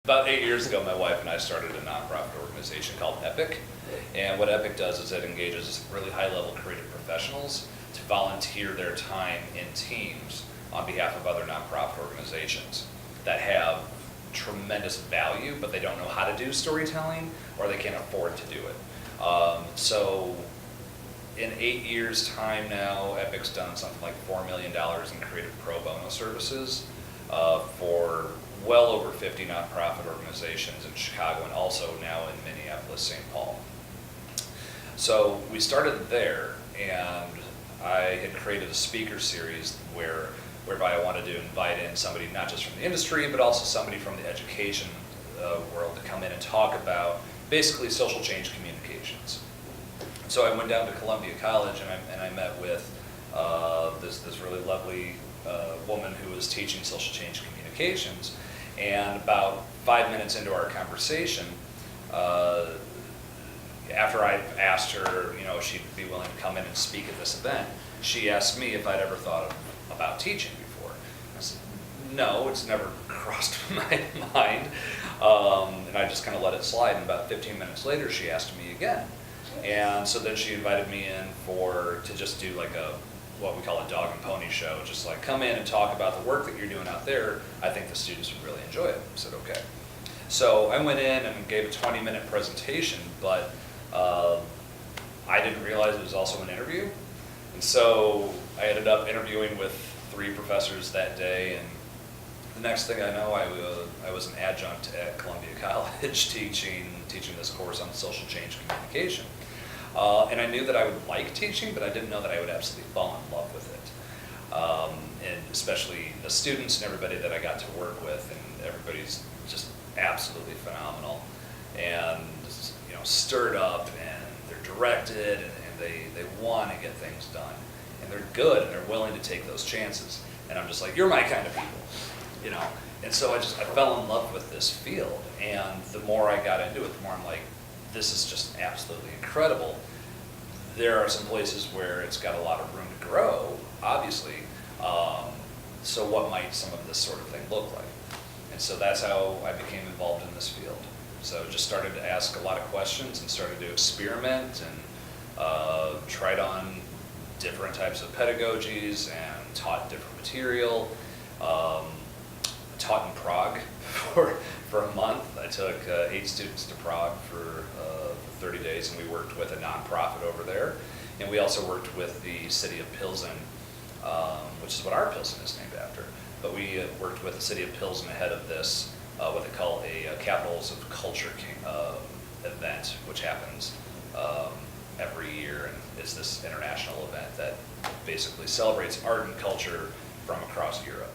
About 8 years ago, my wife and I started a nonprofit organization called EPIC. And what EPIC does is it engages really high-level creative professionals to volunteer their time in teams on behalf of other nonprofit organizations that have tremendous value, but they don't know how to do storytelling or they can't afford to do it. So in 8 years' time now, EPIC's done something like $4 million in creative pro bono services for well over 50 nonprofit organizations in Chicago and also now in Minneapolis, St. Paul. So we started there, and I had created a speaker series whereby I wanted to invite in somebody not just from the industry, but also somebody from the education world to come in and talk about basically social change communications. So I went down to Columbia College and I met with this really lovely woman who was teaching social change communications. And about 5 minutes into our conversation, after I asked her, if she'd be willing to come in and speak at this event, she asked me if I'd ever thought about teaching before. I said, no, it's never crossed my mind. And I just kind of let it slide. And about 15 minutes later, she asked me again. And so then she invited me in to just do like what we call a dog and pony show, just like come in and talk about the work that you're doing out there. I think the students would really enjoy it. I said, okay. So I went in and gave a 20-minute presentation, but I didn't realize it was also an interview. And so I ended up interviewing with 3 professors that day, and the next thing I know, I was an adjunct at Columbia College teaching this course on social change communication. And I knew that I would like teaching, but I didn't know that I would absolutely fall in love with it. And especially the students and everybody that I got to work with, and everybody's just absolutely phenomenal and stirred up, and they're directed, and they want to get things done, and they're good, and they're willing to take those chances. And I'm just like, you're my kind of people, And so I fell in love with this field, and the more I got into it, the more I'm like, this is just absolutely incredible. There are some places where it's got a lot of room to grow, obviously. So what might some of this sort of thing look like? And so that's how I became involved in this field. So just started to ask a lot of questions and started to experiment and tried on different types of pedagogies and taught different material. Taught in Prague for a month. I took 8 students to Prague for 30 days, and we worked with a nonprofit over there. And we also worked with the city of Pilsen, which is what our Pilsen is named after. But we worked with the city of Pilsen ahead of this, what they call a Capitals of Culture event, which happens every year, and is this international event that basically celebrates art and culture from across Europe.